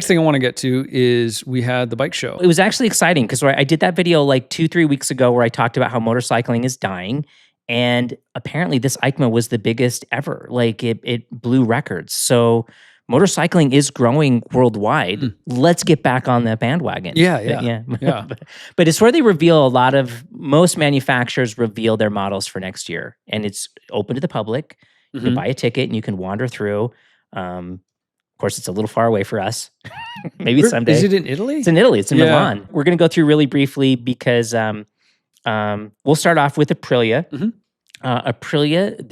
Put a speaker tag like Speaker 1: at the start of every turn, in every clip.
Speaker 1: Next thing I want to get to is we had the bike show.
Speaker 2: It was actually exciting because I did that video like 2-3 weeks ago where I talked about how motorcycling is dying. And apparently this EICMA was the biggest ever. Like it blew records. So motorcycling is growing worldwide. Let's get back on the bandwagon.
Speaker 1: Yeah.
Speaker 2: But it's where they reveal most manufacturers reveal their models for next year. And it's open to the public. You can buy a ticket and you can wander through. Of course, it's a little far away for us. Maybe someday.
Speaker 1: Is it in Italy?
Speaker 2: It's in Italy. It's in Milan. We're going to go through really briefly because we'll start off with Aprilia. Aprilia,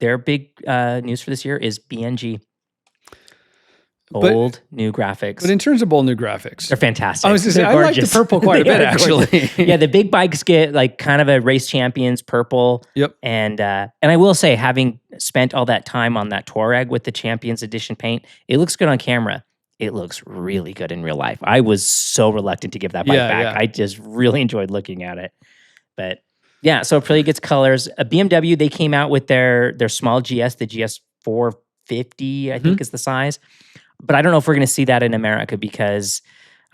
Speaker 2: their big news for this year is BNG. Bold new graphics.
Speaker 1: But in terms of bold new graphics,
Speaker 2: they're fantastic.
Speaker 1: I was going to say, I like the purple quite a bit, actually.
Speaker 2: Yeah, the big bikes get like kind of a race champions purple.
Speaker 1: Yep.
Speaker 2: And I will say, having spent all that time on that Touareg with the Champions Edition paint, it looks good on camera. It looks really good in real life. I was so reluctant to give that bike back.
Speaker 1: Yeah. I
Speaker 2: just really enjoyed looking at it. But yeah, so Aprilia gets colors. BMW, they came out with their small GS, the GS 450, I think is the size. But I don't know if we're going to see that in America because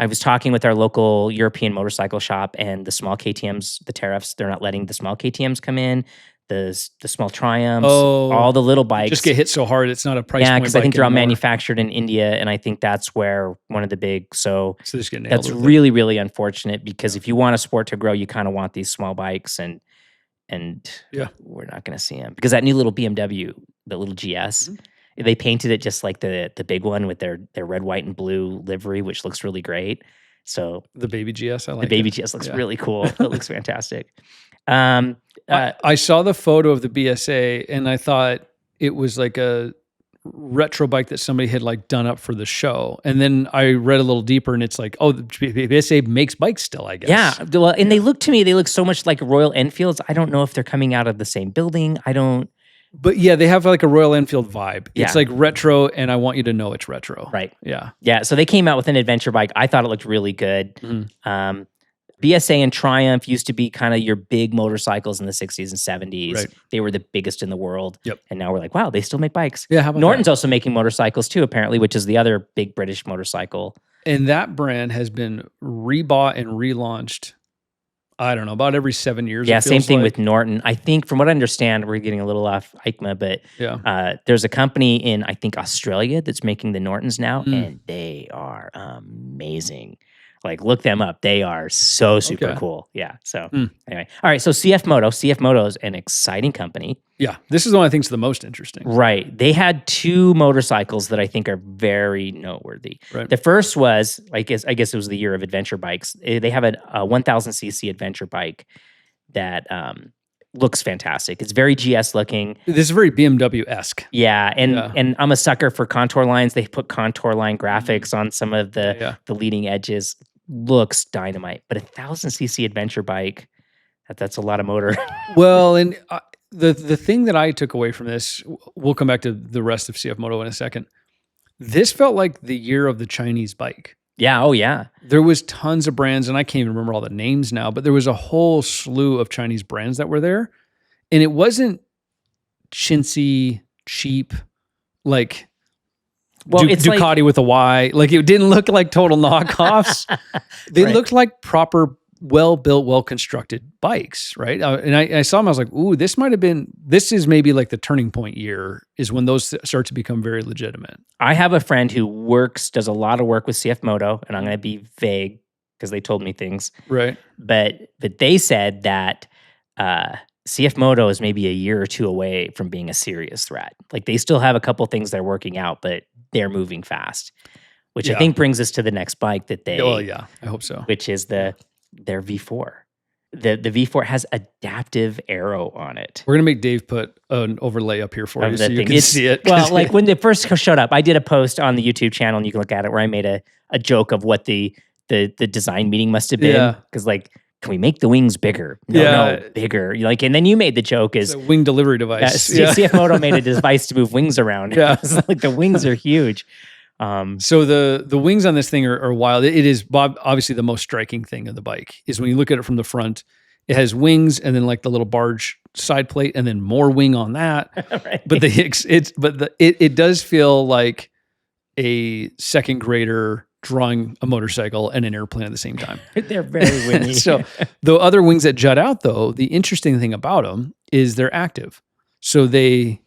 Speaker 2: I was talking with our local European motorcycle shop and the small KTMs, the tariffs, they're not letting the small KTMs come in, the small Triumphs, all the little bikes.
Speaker 1: Just get hit so hard, it's not a price point.
Speaker 2: Yeah, because I think they're all manufactured in India, and I think that's where one of the big, so that's really, really unfortunate because if you want a sport to grow, you kind of want these small bikes and we're not going to see them. Because that new little BMW, the little GS, they painted it just like the big one with their red, white, and blue livery, which looks really great. So
Speaker 1: the baby GS, I like
Speaker 2: the baby GS looks really cool. It looks fantastic.
Speaker 1: I saw the photo of the BSA and I thought it was like a retro bike that somebody had like done up for the show. And then I read a little deeper and it's like, oh, the BSA makes bikes still, I guess.
Speaker 2: Yeah. Well, and they look so much like Royal Enfields. I don't know if they're coming out of the same building.
Speaker 1: But yeah, they have like a Royal Enfield vibe. It's like retro, and I want you to know it's retro.
Speaker 2: Right.
Speaker 1: Yeah.
Speaker 2: Yeah. So they came out with an adventure bike. I thought it looked really good. BSA and Triumph used to be kind of your big motorcycles in the 60s and 70s.
Speaker 1: Right.
Speaker 2: They were the biggest in the world.
Speaker 1: Yep.
Speaker 2: And now we're like, wow, they still make bikes.
Speaker 1: Yeah. How about
Speaker 2: Norton's also making motorcycles too, apparently, which is the other big British motorcycle.
Speaker 1: And that brand has been rebought and relaunched, I don't know, about every 7 years.
Speaker 2: Yeah, same thing with Norton. I think from what I understand, we're getting a little off EICMA, but there's a company in, I think, Australia that's making the Nortons now, and they are amazing. Like, look them up. They are so super cool. Yeah. So anyway. All right. So CFMoto. CFMoto is an exciting company.
Speaker 1: Yeah. This is the one I think is the most interesting.
Speaker 2: Right. They had two motorcycles that I think are very noteworthy.
Speaker 1: Right.
Speaker 2: The first was, I guess it was the year of adventure bikes. They have a 1000cc adventure bike that looks fantastic. It's very GS looking.
Speaker 1: This is very BMW-esque.
Speaker 2: Yeah, and I'm a sucker for contour lines. They put contour line graphics on some of the leading edges. Looks dynamite. But 1000cc adventure bike, that's a lot of motor.
Speaker 1: Well, and the thing that I took away from this, we'll come back to the rest of CFMoto in a second. This felt like the year of the Chinese bike.
Speaker 2: Yeah, oh yeah.
Speaker 1: There was tons of brands, and I can't even remember all the names now, but there was a whole slew of Chinese brands that were there. And it wasn't chintzy, cheap, like Ducati like, with a Y. Like, it didn't look like total knockoffs. They looked like proper, well-built, well-constructed bikes, right? And I saw them, I was like, ooh, this is maybe like the turning point year is when those start to become very legitimate. I
Speaker 2: have a friend who does a lot of work with CFMoto, and I'm going to be vague because they told me things.
Speaker 1: Right.
Speaker 2: But they said that CFMoto is maybe a year or two away from being a serious threat. Like, they still have a couple things they're working out, but they're moving fast, which I think brings us to the next bike that they...
Speaker 1: Well, yeah, I hope so.
Speaker 2: Which is their V4. The V4 has adaptive aero on it.
Speaker 1: We're going to make Dave put an overlay up here for you so you can see it.
Speaker 2: Well, like when it first showed up, I did a post on the YouTube channel, and you can look at it, where I made a joke of what the design meeting must have been. Because like, can we make the wings bigger? No, bigger. Like, and then you made the joke
Speaker 1: it's a wing delivery device.
Speaker 2: CFMoto made a device to move wings around. Yeah. Like, the wings are huge.
Speaker 1: So the wings on this thing are wild. It is obviously the most striking thing of the bike is when you look at it from the front, it has wings and then like the little barge side plate and then more wing on that. Right. But it does feel like a second grader drawing a motorcycle and an airplane at the same time.
Speaker 2: They're very windy.
Speaker 1: So the other wings that jut out, though, the interesting thing about them is they're active. So they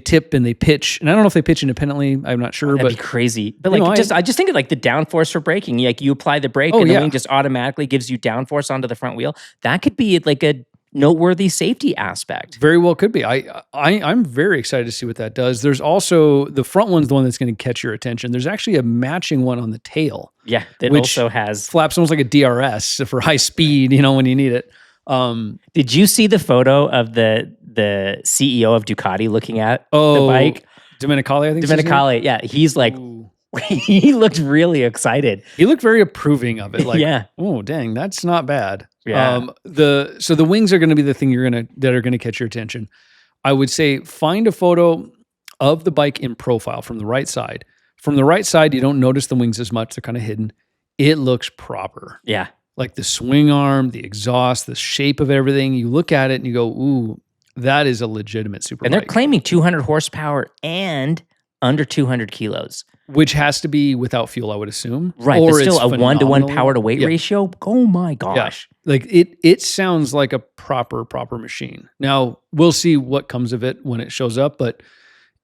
Speaker 1: tip and they pitch, and I don't know if they pitch independently. I'm not sure,
Speaker 2: That'd be
Speaker 1: but
Speaker 2: crazy. But like, I just think of like the downforce for braking. Like you apply the brake, and the wing just automatically gives you downforce onto the front wheel. That could be like a noteworthy safety aspect.
Speaker 1: Very well could be. I'm very excited to see what that does. There's also the front one's the one that's going to catch your attention. There's actually a matching one on the tail.
Speaker 2: Yeah, that also has
Speaker 1: flaps almost like a DRS for high speed. When you need it.
Speaker 2: Did you see the photo of the CEO of Ducati looking at the bike?
Speaker 1: Domenicali, I think.
Speaker 2: Domenicali, yeah. He's like, he looked really excited.
Speaker 1: He looked very approving of it. Like,
Speaker 2: yeah.
Speaker 1: Oh, dang, that's not bad.
Speaker 2: Yeah.
Speaker 1: So the wings are going to be the thing that are going to catch your attention. I would say find a photo of the bike in profile from the right side. From the right side, you don't notice the wings as much. They're kind of hidden. It looks proper.
Speaker 2: Yeah.
Speaker 1: Like the swing arm, the exhaust, the shape of everything. You look at it and you go, ooh, that is a legitimate super bike.
Speaker 2: And they're claiming 200 horsepower and under 200 kilos.
Speaker 1: Which has to be without fuel, I would assume.
Speaker 2: Right, but still a 1-to-1 power to weight ratio. Oh my gosh.
Speaker 1: Yeah. Like it sounds like a proper machine. Now, we'll see what comes of it when it shows up, but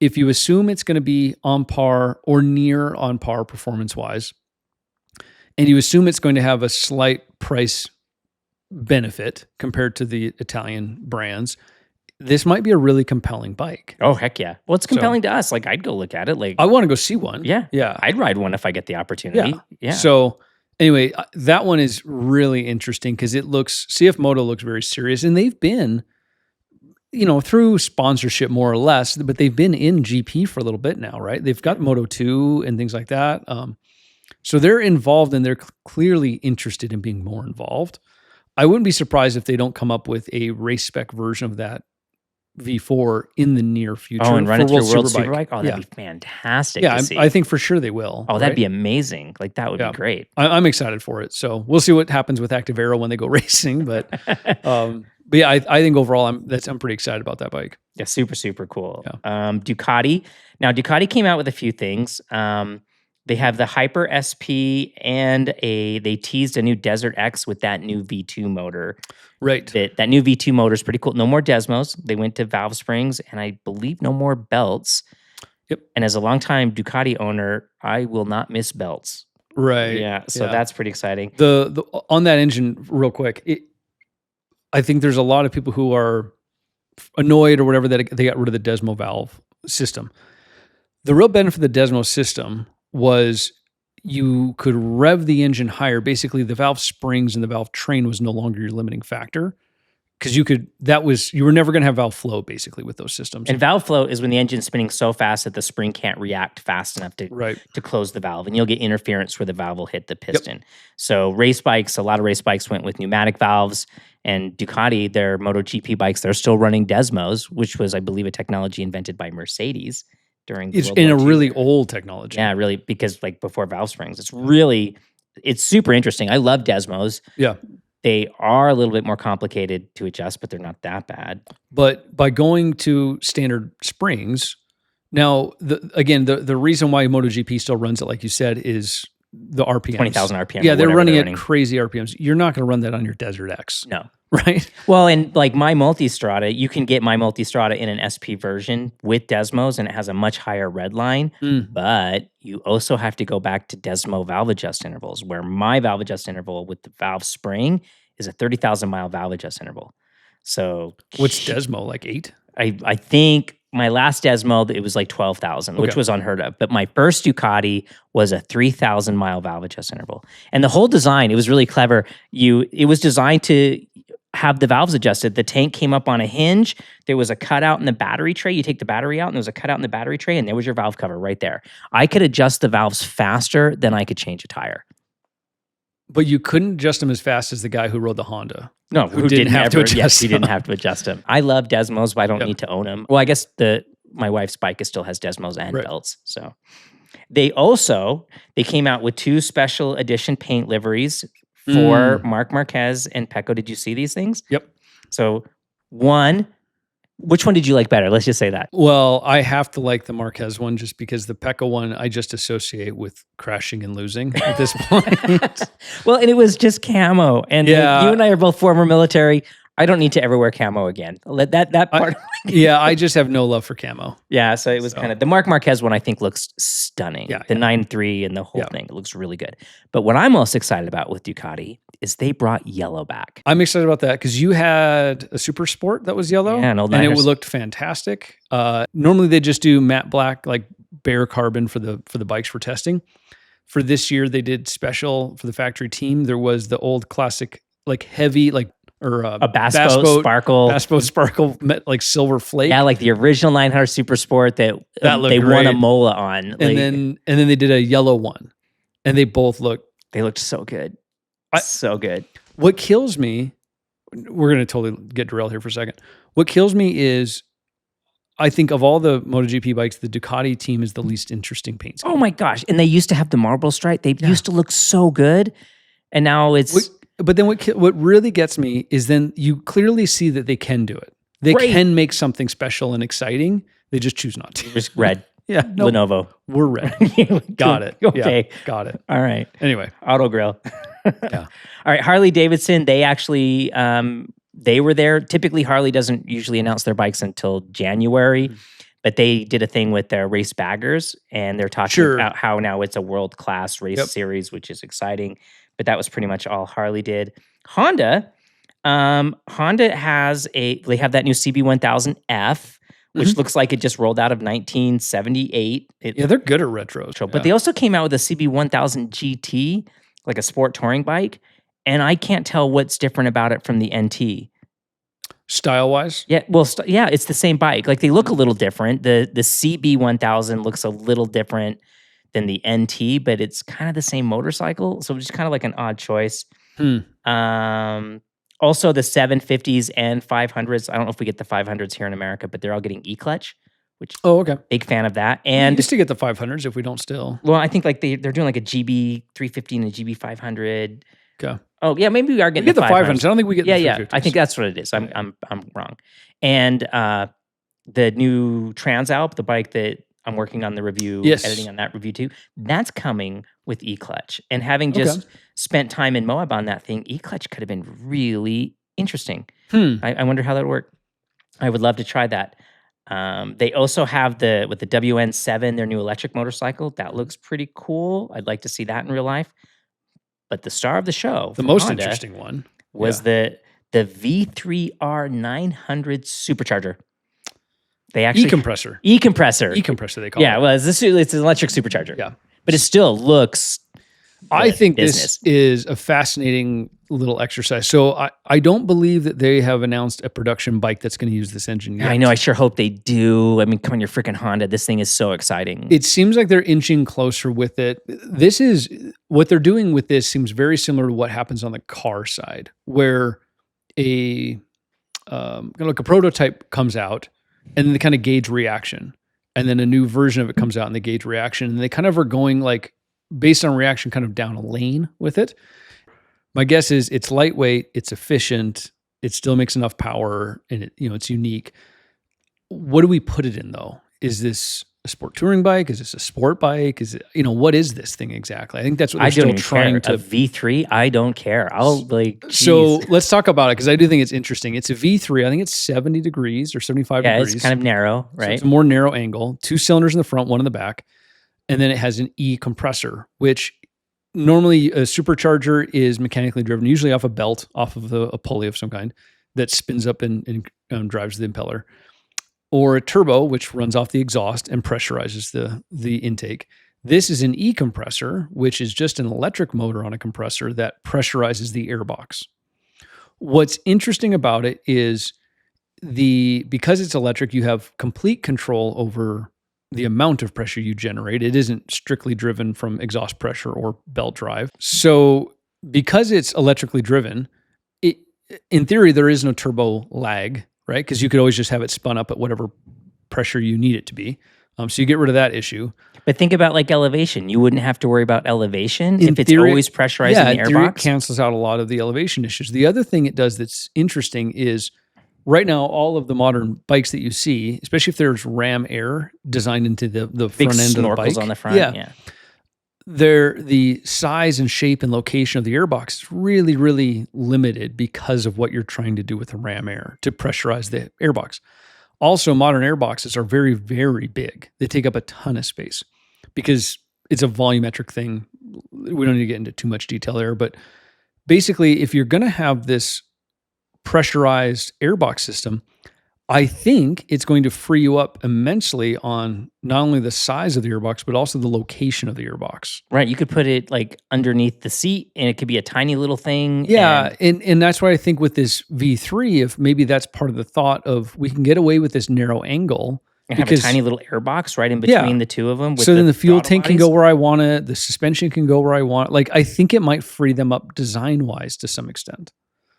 Speaker 1: if you assume it's going to be on par or near on par performance-wise, and you assume it's going to have a slight price benefit compared to the Italian brands, this might be a really compelling bike.
Speaker 2: Oh, heck yeah. Well, it's compelling to us. Like, I'd go look at it. Like,
Speaker 1: I want to go see one.
Speaker 2: Yeah.
Speaker 1: Yeah.
Speaker 2: I'd ride one if I get the opportunity. Yeah.
Speaker 1: So anyway, that one is really interesting because CFMoto looks very serious, and they've been, through sponsorship more or less, but they've been in GP for a little bit now, right? They've got Moto 2 and things like that. So they're involved, and they're clearly interested in being more involved. I wouldn't be surprised if they don't come up with a race spec version of that V4 in the near future.
Speaker 2: Oh, and run it through World Superbike? Oh, that'd be fantastic to see.
Speaker 1: I think for sure they will.
Speaker 2: Oh, that'd be amazing. Like, that would be great.
Speaker 1: I'm excited for it. So we'll see what happens with Active Aero when they go racing. But yeah, I think overall, I'm pretty excited about that bike.
Speaker 2: Yeah, super, super cool.
Speaker 1: Yeah.
Speaker 2: Ducati. Now, Ducati came out with a few things. They have the Hyper SP, and they teased a new Desert X with that new V2 motor.
Speaker 1: Right.
Speaker 2: That new V2 motor is pretty cool. No more Desmos. They went to valve springs, and I believe no more belts.
Speaker 1: Yep.
Speaker 2: And as a longtime Ducati owner, I will not miss belts.
Speaker 1: Right.
Speaker 2: Yeah. So that's pretty exciting.
Speaker 1: The on that engine, real quick, I think there's a lot of people who are annoyed or whatever that they got rid of the Desmo valve system. The real benefit of the Desmo system was you could rev the engine higher. Basically, the valve springs and the valve train was no longer your limiting factor because you were never going to have valve flow basically with those systems.
Speaker 2: And valve flow is when the engine's spinning so fast that the spring can't react fast enough to close the valve, and you'll get interference where the valve will hit the piston. Yep. So a lot of race bikes went with pneumatic valves, and Ducati, their MotoGP bikes, they're still running Desmos, which was, I believe, a technology invented by Mercedes.
Speaker 1: It's in a really old technology.
Speaker 2: Yeah, really, because like before valve springs, it's super interesting. I love Desmos.
Speaker 1: Yeah.
Speaker 2: They are a little bit more complicated to adjust, but they're not that bad.
Speaker 1: But by going to standard springs, now, the reason why MotoGP still runs it, like you said, is the RPMs.
Speaker 2: 20,000 RPM.
Speaker 1: Yeah, they're running at crazy RPMs. You're not going to run that on your Desert X.
Speaker 2: No.
Speaker 1: Right?
Speaker 2: Well, and like my Multistrada, you can get my Multistrada in an SP version with Desmos, and it has a much higher red line, but you also have to go back to Desmo valve adjust intervals, where my valve adjust interval with the valve spring is a 30,000 mile valve adjust interval. So
Speaker 1: what's Desmo, like 8?
Speaker 2: I think my last Desmo, it was like 12,000, which was unheard of. But my first Ducati was a 3,000 mile valve adjust interval. And the whole design, it was really clever. It was designed to have the valves adjusted. The tank came up on a hinge. There was a cutout in the battery tray. You take the battery out, and there was a cutout in the battery tray, and there was your valve cover right there. I could adjust the valves faster than I could change a tire.
Speaker 1: But you couldn't adjust them as fast as the guy who rode the Honda.
Speaker 2: No, who didn't have to adjust them. He didn't have to adjust them. I love Desmos, but I don't need to own them. Well, I guess my wife's bike still has Desmos and belts. So they came out with 2 special edition paint liveries for Marc Marquez and Pecco. Did you see these things?
Speaker 1: Yep.
Speaker 2: So one Which one did you like better? Let's just say that.
Speaker 1: Well, I have to like the Marquez one just because the Pekka one I just associate with crashing and losing at this point.
Speaker 2: Well, and it was just camo. And
Speaker 1: Yeah.
Speaker 2: you and I are both former military. I don't need to ever wear camo again. Let that part.
Speaker 1: Yeah, I just have no love for camo.
Speaker 2: Yeah, so it was kind of the Marc Marquez one. I think looks stunning.
Speaker 1: Yeah,
Speaker 2: the 9.3 and the whole thing. It looks really good. But what I'm most excited about with Ducati is they brought yellow back.
Speaker 1: I'm excited about that because you had a Super Sport that was yellow,
Speaker 2: Yeah, an old
Speaker 1: and it
Speaker 2: Niners.
Speaker 1: looked fantastic. Normally they just do matte black, like bare carbon for the bikes for testing. For this year, they did special for the factory team. There was the old classic, like heavy, like or
Speaker 2: a Bass Boat
Speaker 1: Sparkle, like silver flake.
Speaker 2: Yeah, like the original 900 Super Sport that they won a MOLA on.
Speaker 1: And then they did a yellow one, and they both looked.
Speaker 2: They looked so good, so good.
Speaker 1: What kills me, we're going to totally get derailed here for a second. What kills me is, I think of all the MotoGP bikes, the Ducati team is the least interesting paint scheme.
Speaker 2: Oh my gosh! And they used to have the marble stripe. They used to look so good, and now it's.
Speaker 1: But then what really gets me is then you clearly see that they can do it. They can make something special and exciting. They just choose not to.
Speaker 2: Just red.
Speaker 1: Yeah. Nope.
Speaker 2: Lenovo.
Speaker 1: We're red. Got it.
Speaker 2: Okay.
Speaker 1: Yeah, got it.
Speaker 2: All right.
Speaker 1: Anyway.
Speaker 2: Auto Grill.
Speaker 1: Yeah.
Speaker 2: All right. Harley Davidson, they actually, they were there. Typically, Harley doesn't usually announce their bikes until January, but they did a thing with their race baggers, and they're talking about how now it's a world-class race series, which is exciting. But that was pretty much all Harley did. Honda has they have that new CB1000F, which looks like it just rolled out of 1978.
Speaker 1: They're good at retros.
Speaker 2: But they also came out with a CB1000 GT, like a sport touring bike, and I can't tell what's different about it from the NT.
Speaker 1: Style-wise?
Speaker 2: Yeah, well, it's the same bike. Like, they look a little different. The CB1000 looks a little different than the NT, but it's kind of the same motorcycle. So it's just kind of like an odd choice. Also, the 750s and 500s. I don't know if we get the 500s here in America, but they're all getting e-clutch, which big fan of that. And
Speaker 1: we used to get the 500s if we don't still.
Speaker 2: Well, I think like they're doing like a GB 350 and a GB 500.
Speaker 1: Okay.
Speaker 2: Oh yeah, maybe we are getting
Speaker 1: the 500s. I don't think we get the 350s.
Speaker 2: Yeah. I think that's what it is. I'm wrong. And the new Transalp, the bike that I'm working on the review, editing on that review too, that's coming with e-clutch. And having just spent time in Moab on that thing, e-clutch could have been really interesting. I wonder how that would work. I would love to try that. They also have the WN7, their new electric motorcycle. That looks pretty cool. I'd like to see that in real life. But the star of the show,
Speaker 1: the most interesting one,
Speaker 2: was the V3R 900 supercharger. They actually
Speaker 1: e-compressor.
Speaker 2: E-compressor
Speaker 1: They call it.
Speaker 2: Yeah, well, it's an electric supercharger.
Speaker 1: Yeah.
Speaker 2: But it still looks
Speaker 1: I think this is a fascinating little exercise. So I don't believe that they have announced a production bike that's going to use this engine yet.
Speaker 2: I know. I sure hope they do. I mean, come on, your freaking Honda. This thing is so exciting.
Speaker 1: It seems like they're inching closer with it. This is what they're doing with this seems very similar to what happens on the car side, where a prototype comes out and then they kind of gauge reaction. And then a new version of it comes out and they gauge reaction. And they kind of are going like based on reaction kind of down a lane with it. My guess is it's lightweight, it's efficient, it still makes enough power, and it's unique. What do we put it in though? Is this a sport touring bike? Is this a sport bike? Is it, what is this thing exactly? I think that's what they're still trying to.
Speaker 2: A V3, I don't care.
Speaker 1: So let's talk about it because I do think it's interesting. It's a V3. I think it's 70 degrees or 75 degrees.
Speaker 2: Yeah, it's kind of narrow, right?
Speaker 1: So it's a more narrow angle. 2 cylinders in the front, 1 in the back. And then it has an e-compressor, which normally a supercharger is mechanically driven, usually off a belt, off of a pulley of some kind that spins up and drives the impeller. Or a turbo, which runs off the exhaust and pressurizes the intake. This is an e-compressor, which is just an electric motor on a compressor that pressurizes the airbox. What's interesting about it is because it's electric, you have complete control over the amount of pressure you generate. It isn't strictly driven from exhaust pressure or belt drive. So because it's electrically driven, in theory, there is no turbo lag, right? Because you could always just have it spun up at whatever pressure you need it to be. So you get rid of that issue.
Speaker 2: But think about like elevation. You wouldn't have to worry about elevation if it's always pressurizing the airbox.
Speaker 1: Yeah, it cancels out a lot of the elevation issues. The other thing it does that's interesting is right now, all of the modern bikes that you see, especially if there's ram air designed into the
Speaker 2: Big
Speaker 1: front end of the
Speaker 2: snorkels
Speaker 1: bike,
Speaker 2: on the front. Yeah.
Speaker 1: the size and shape and location of the airbox is really, really limited because of what you're trying to do with the ram air to pressurize the airbox. Also, modern airboxes are very, very big. They take up a ton of space because it's a volumetric thing. We don't need to get into too much detail there, but basically, if you're going to have this pressurized airbox system, I think it's going to free you up immensely on not only the size of the airbox, but also the location of the airbox.
Speaker 2: Right. You could put it like underneath the seat and it could be a tiny little thing.
Speaker 1: Yeah. And that's why I think with this V3, if maybe that's part of the thought of we can get away with this narrow angle.
Speaker 2: And have a tiny little airbox right in between the two of them.
Speaker 1: So then the fuel tank can go where I want it. The suspension can go where I want it. Like, I think it might free them up design-wise to some extent.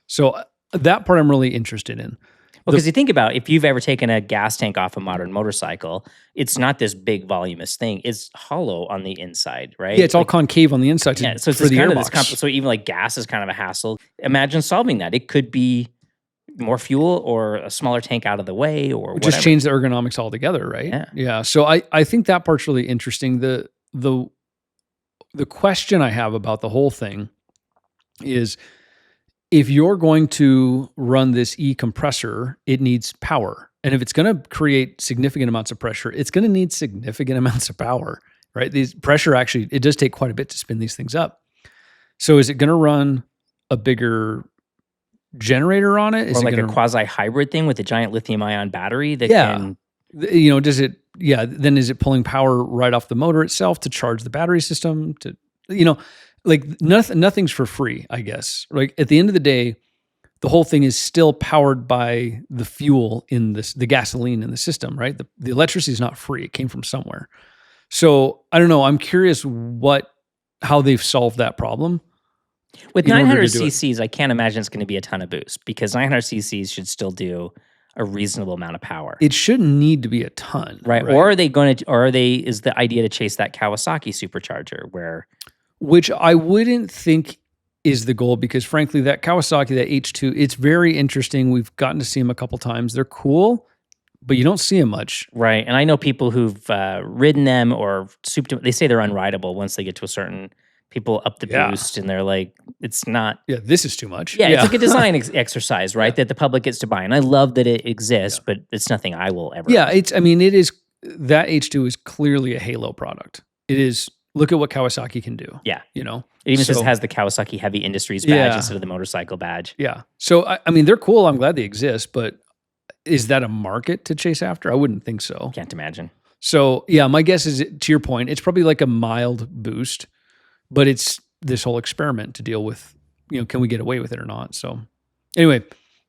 Speaker 1: So that part I'm really interested in.
Speaker 2: Well, because you think about if you've ever taken a gas tank off a modern motorcycle, it's not this big voluminous thing. It's hollow on the inside, right?
Speaker 1: Yeah, it's all concave on the inside
Speaker 2: so it's
Speaker 1: for the
Speaker 2: kind
Speaker 1: airbox.
Speaker 2: of this so even like gas is kind of a hassle. Imagine solving that. It could be more fuel or a smaller tank out of the way or whatever.
Speaker 1: Just change the ergonomics altogether, right? Yeah. So I think that part's really interesting. The question I have about the whole thing is, if you're going to run this e-compressor, it needs power. And if it's going to create significant amounts of pressure, it's going to need significant amounts of power, right? These pressure actually, it does take quite a bit to spin these things up. So is it going to run a bigger generator on it? Is
Speaker 2: or
Speaker 1: it
Speaker 2: like a quasi-hybrid thing with a giant lithium-ion battery that can...
Speaker 1: does it, then is it pulling power right off the motor itself to charge the battery system to, like nothing's for free, I guess. Like at the end of the day, the whole thing is still powered by the fuel in the gasoline in the system, right? The electricity is not free. It came from somewhere. So I don't know. I'm curious how they've solved that problem.
Speaker 2: With 900 cc's, I can't imagine it's going to be a ton of boost because 900 cc's should still do a reasonable amount of power.
Speaker 1: It shouldn't need to be a ton,
Speaker 2: right? Or is the idea to chase that Kawasaki supercharger
Speaker 1: which I wouldn't think is the goal, because frankly, that Kawasaki, that H2, it's very interesting. We've gotten to see them a couple times. They're cool, but you don't see them much.
Speaker 2: Right. And I know people who've ridden them or they say they're unrideable once they get to a certain, people up the boost and they're like, it's not.
Speaker 1: Yeah, this is too much.
Speaker 2: Yeah, it's like a design exercise, right? That the public gets to buy. And I love that it exists, but it's nothing I will ever.
Speaker 1: Yeah, it is, that H2 is clearly a Halo product. It is. Look at what Kawasaki can do.
Speaker 2: Yeah.
Speaker 1: It
Speaker 2: even just has the Kawasaki Heavy Industries badge instead of the motorcycle badge.
Speaker 1: Yeah. So, I mean, they're cool. I'm glad they exist, but is that a market to chase after? I wouldn't think so.
Speaker 2: Can't imagine.
Speaker 1: So, yeah, my guess is, to your point, it's probably like a mild boost, but it's this whole experiment to deal with, can we get away with it or not? So, anyway.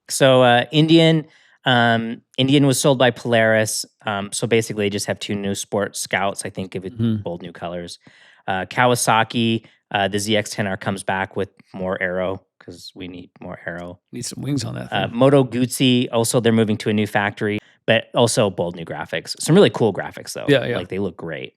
Speaker 2: So, Indian was sold by Polaris. So basically, they just have two new Sport Scouts, I think, give it bold new colors. Kawasaki, the ZX-10R comes back with more aero because we need more aero.
Speaker 1: Need some wings on that thing.
Speaker 2: Moto Guzzi, also they're moving to a new factory, but also bold new graphics. Some really cool graphics, though.
Speaker 1: Yeah.
Speaker 2: Like, they look great.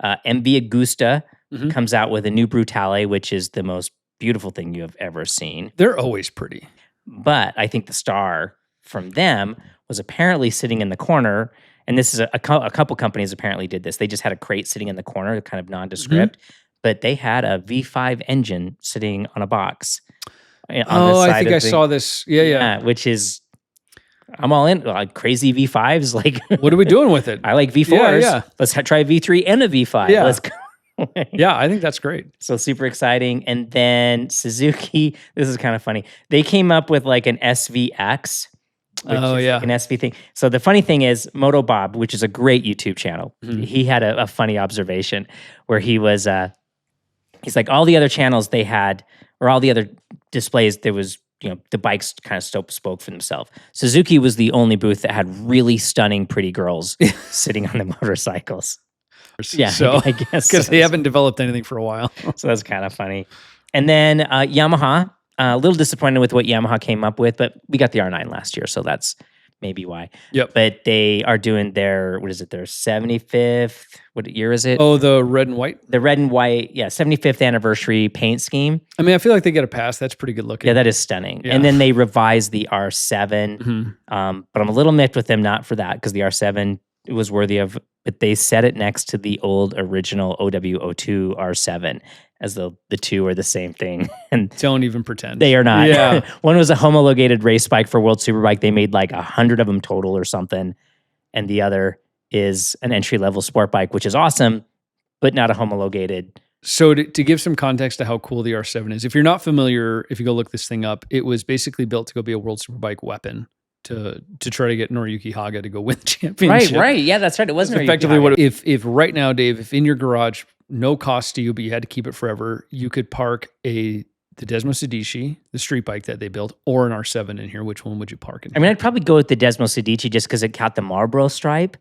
Speaker 2: MV Agusta comes out with a new Brutale, which is the most beautiful thing you have ever seen.
Speaker 1: They're always pretty.
Speaker 2: But I think the star from them was apparently sitting in the corner, and this is a couple companies apparently did this. They just had a crate sitting in the corner, kind of nondescript, but they had a V5 engine sitting on a box. On the side
Speaker 1: I think I saw this. Yeah.
Speaker 2: Which is, I'm all in. Like, crazy V5s. Like,
Speaker 1: what are we doing with it?
Speaker 2: I like V4s.
Speaker 1: Yeah.
Speaker 2: Let's try a V3 and a V5.
Speaker 1: Yeah.
Speaker 2: Let's go.
Speaker 1: Yeah, I think that's great.
Speaker 2: So super exciting. And then Suzuki, this is kind of funny. They came up with like an SVX. Like an SV thing. So the funny thing is, Moto Bob, which is a great YouTube channel, he had a funny observation where he was, he's like, all the other channels they had, or all the other displays, there was, the bikes kind of spoke for themselves. Suzuki was the only booth that had really stunning, pretty girls sitting on the motorcycles. Yeah,
Speaker 1: so
Speaker 2: I guess
Speaker 1: because they haven't developed anything for a while.
Speaker 2: So that's kind of funny. And then Yamaha, a little disappointed with what Yamaha came up with, but we got the R9 last year, so that's maybe why.
Speaker 1: Yep.
Speaker 2: But they are doing their, what is it, their 75th, what year is it?
Speaker 1: Oh, the red and white?
Speaker 2: The red and white, 75th anniversary paint scheme.
Speaker 1: I mean, I feel like they get a pass. That's pretty good looking.
Speaker 2: Yeah, that is stunning.
Speaker 1: Yeah.
Speaker 2: And then they revised the R7. But I'm a little miffed with them not for that, because the R7 was worthy of, but they set it next to the old original OW02 R7 as though the two are the same thing. And
Speaker 1: don't even pretend.
Speaker 2: they are not.
Speaker 1: Yeah.
Speaker 2: One was a homologated race bike for World Superbike. They made like 100 of them total or something. And the other is an entry-level sport bike, which is awesome, but not a homologated.
Speaker 1: So to give some context to how cool the R7 is, if you're not familiar, if you go look this thing up, it was basically built to go be a World Superbike weapon to try to get Noriyuki Haga to go win the championship.
Speaker 2: Right. Yeah, that's right. It wasn't
Speaker 1: effectively what if right now, Dave, if in your garage, no cost to you, but you had to keep it forever, you could park the Desmo Sedici, the street bike that they built, or an R7 in here. Which one would you park in here?
Speaker 2: I mean, I'd probably go with the Desmo Sedici just because it got the Marlboro stripe,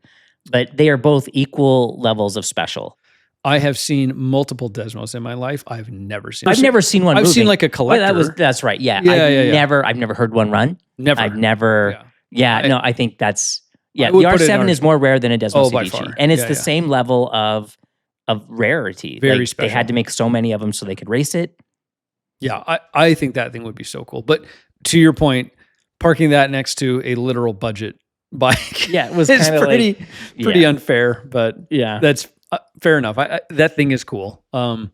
Speaker 2: but they are both equal levels of special.
Speaker 1: I have seen multiple Desmos in my life. I've never seen.
Speaker 2: I've never seen one.
Speaker 1: I've
Speaker 2: moving.
Speaker 1: seen like a collector.
Speaker 2: That's right. Yeah. I've never heard one run.
Speaker 1: Never.
Speaker 2: I've never. Yeah. No, I think that's. Yeah. The R7 is more rare than a Desmo
Speaker 1: by
Speaker 2: Sedici,
Speaker 1: far.
Speaker 2: and it's the same level of rarity.
Speaker 1: Very special.
Speaker 2: They had to make so many of them so they could race it.
Speaker 1: Yeah, I think that thing would be so cool. But to your point, parking that next to a literal budget bike,
Speaker 2: it was
Speaker 1: it's pretty unfair. But
Speaker 2: yeah,
Speaker 1: that's fair enough. That thing is cool. I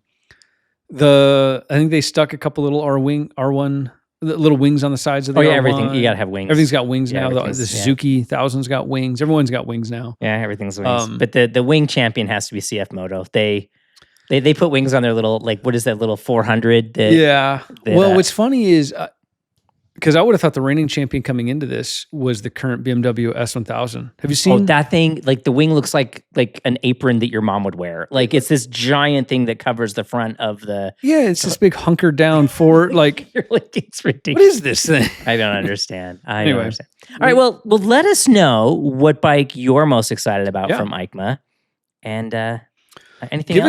Speaker 1: think they stuck a couple little R1 little wings on the sides of the R1.
Speaker 2: Everything you gotta have wings.
Speaker 1: Everything's got wings now. The Suzuki 1000's got wings. Everyone's got wings now.
Speaker 2: Yeah, everything's wings. But the wing champion has to be CFMoto. They put wings on their little, like, what is that little 400? Well, what's funny is, because I would have thought the reigning champion coming into this was the current BMW S1000. Have you seen that thing? Like, the wing looks like an apron that your mom would wear. Like, it's this giant thing that covers the front of the.
Speaker 1: Yeah, it's this big hunkered down Ford. Like,
Speaker 2: it's ridiculous.
Speaker 1: What is this thing?
Speaker 2: I don't understand. Don't understand. All right, well, let us know what bike you're most excited about from EICMA, and anything else.